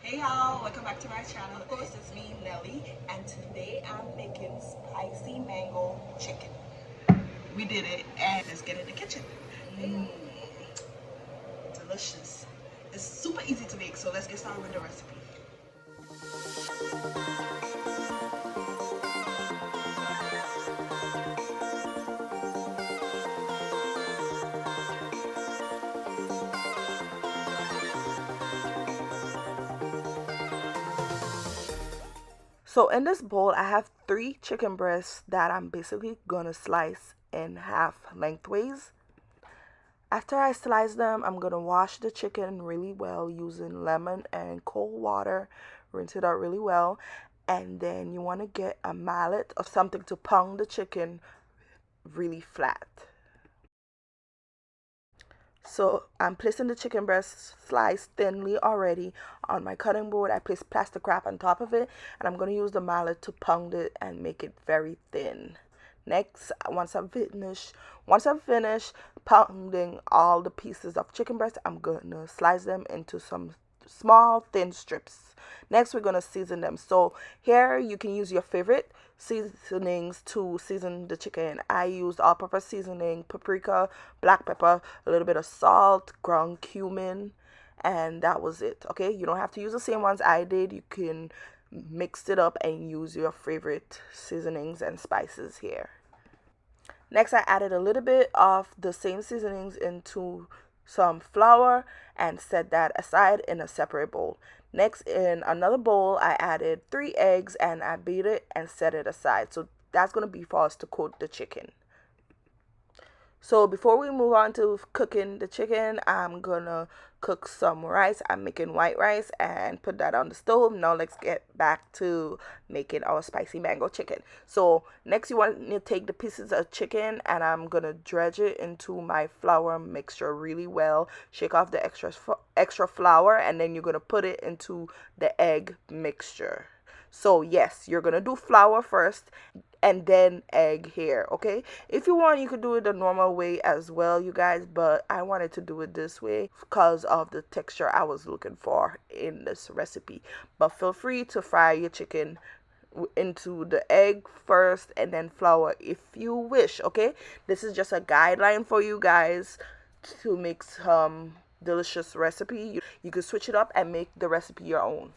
Hey y'all, welcome back to my channel. Of course, it's me, Nelly, and today I'm making spicy mango chicken. We did it, and let's get in the kitchen. Mmm, delicious. It's super easy to make, so let's get started with the recipe. So in this bowl, I have 3 chicken breasts that I'm basically gonna slice in half lengthways. After I slice them, I'm gonna wash the chicken really well using lemon and cold water, rinse it out really well, and then you want to get a mallet or something to pound the chicken really flat. So I'm placing the chicken breast sliced thinly already on my cutting board. I place plastic wrap on top of it, and I'm going to use the mallet to pound it and make it very thin. Next, once I've finished pounding all the pieces of chicken breast, I'm going to slice them into some small thin strips. Next, we're going to season them. So here you can use your favorite seasonings to season the chicken. I used all-purpose seasoning, paprika, black pepper, a little bit of salt, ground cumin, and that was it. Okay, you don't have to use the same ones I did. You can mix it up and use your favorite seasonings and spices here. Next, I added a little bit of the same seasonings into some flour and set that aside in a separate bowl. Next, in another bowl, I added 3 eggs and I beat it and set it aside. So that's going to be for us to coat the chicken. So before we move on to cooking the chicken, I'm gonna cook some rice. I'm making white rice and put that on the stove. Now let's get back to making our spicy mango chicken. So next you want to take the pieces of chicken and I'm gonna dredge it into my flour mixture really well. Shake off the extra flour and then you're gonna put it into the egg mixture. So yes, you're gonna do flour first and then egg here, okay? If you want, you could do it the normal way as well, you guys, but I wanted to do it this way because of the texture I was looking for in this recipe. But feel free to fry your chicken into the egg first and then flour if you wish, okay? This is just a guideline for you guys to make some delicious recipe. You could switch it up and make the recipe your own.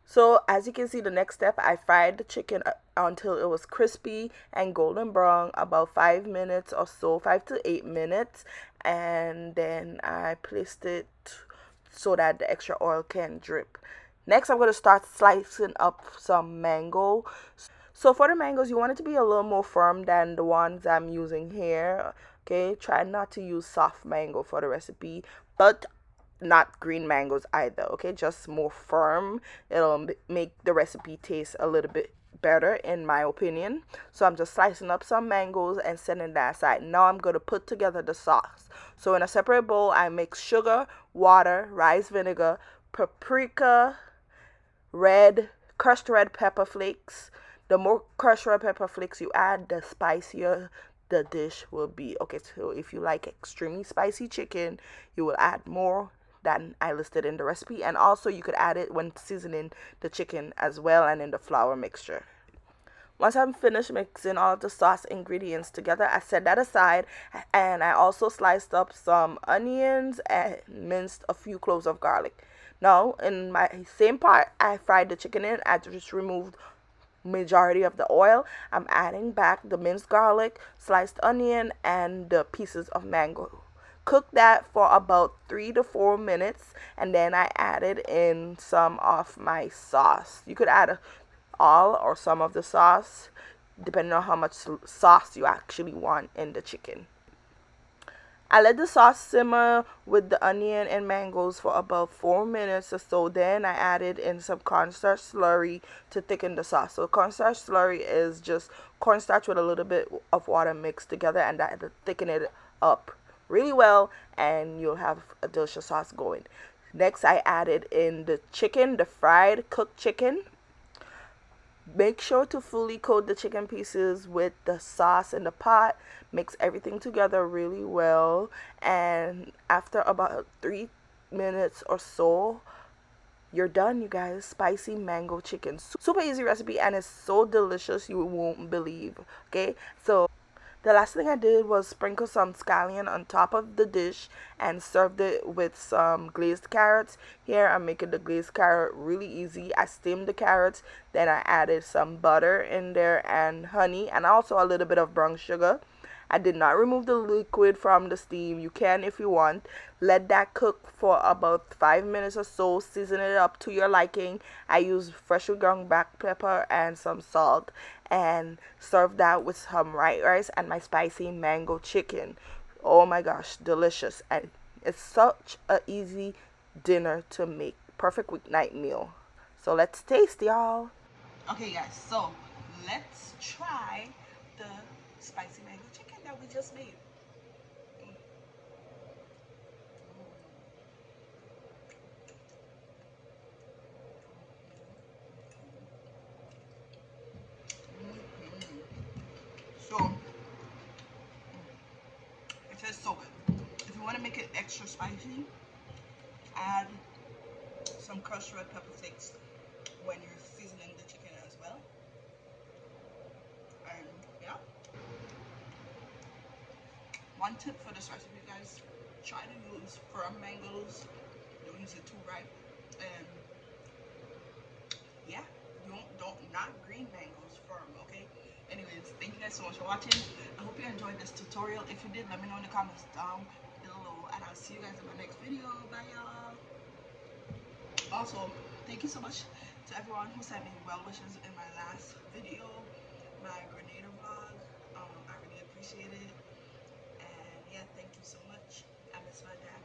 So as you can see, the next step, I fried the chicken until it was crispy and golden brown, about 5 minutes or so, 5 to 8 minutes. And then I placed it so that the extra oil can drip. Next, I'm going to start slicing up some mango. So for the mangoes, you want it to be a little more firm than the ones I'm using here. Okay, try not to use soft mango for the recipe, but not green mangoes either, okay? Just more firm. It'll make the recipe taste a little bit better in my opinion. So I'm just slicing up some mangoes and setting that aside. Now I'm going to put together the sauce. So in a separate bowl, I mix sugar, water, rice vinegar, paprika, crushed red pepper flakes. The more crushed red pepper flakes you add, the spicier the dish will be. Okay, so if you like extremely spicy chicken, you will add more that I listed in the recipe, and also you could add it when seasoning the chicken as well and in the flour mixture. Once I'm finished mixing all of the sauce ingredients together, I set that aside and I also sliced up some onions and minced a few cloves of garlic. Now in my same pot I fried the chicken in. I just removed majority of the oil. I'm adding back the minced garlic, sliced onion, and the pieces of mango. Cook that for about 3 to 4 minutes and then I added in some of my sauce. You could add all or some of the sauce depending on how much sauce you actually want in the chicken. I let the sauce simmer with the onion and mangoes for about 4 minutes or so. Then I added in some cornstarch slurry to thicken the sauce. So cornstarch slurry is just cornstarch with a little bit of water mixed together, and that to thicken it up really well and you'll have a delicious sauce going. Next, I added in the chicken, the fried cooked chicken. Make sure to fully coat the chicken pieces with the sauce in the pot. Mix everything together really well, and after about 3 minutes or so, you're done, you guys. Spicy mango chicken. Super easy recipe, and it's so delicious you won't believe. Okay, so the last thing I did was sprinkle some scallion on top of the dish and served it with some glazed carrots. Here I'm making the glazed carrot really easy. I steamed the carrots, then I added some butter in there and honey, and also a little bit of brown sugar. I did not remove the liquid from the steam. You can if you want. Let that cook for about 5 minutes or so. Season it up to your liking. I use freshly ground black pepper and some salt, and serve that with some white rice and my spicy mango chicken. Oh my gosh, delicious. And it's such a easy dinner to make. Perfect weeknight meal. So let's taste, y'all. Okay, guys, so let's try the spicy mango chicken that we just made. So it tastes so good. If you want to make it extra spicy, add some crushed red pepper flakes when you're seasoning the chicken as well. And yeah, one tip for this recipe, guys: try to use firm mangoes. Don't use it too ripe. And yeah, don't not green mangoes, firm. Okay. Anyways, thank you guys so much for watching. I hope you enjoyed this tutorial. If you did, let me know in the comments down below, and I'll see you guys in my next video. Bye, y'all. Also, thank you so much to everyone who sent me well wishes in my last video, my Grenada vlog. I really appreciate it. And yeah, thank you so much. I miss my dad.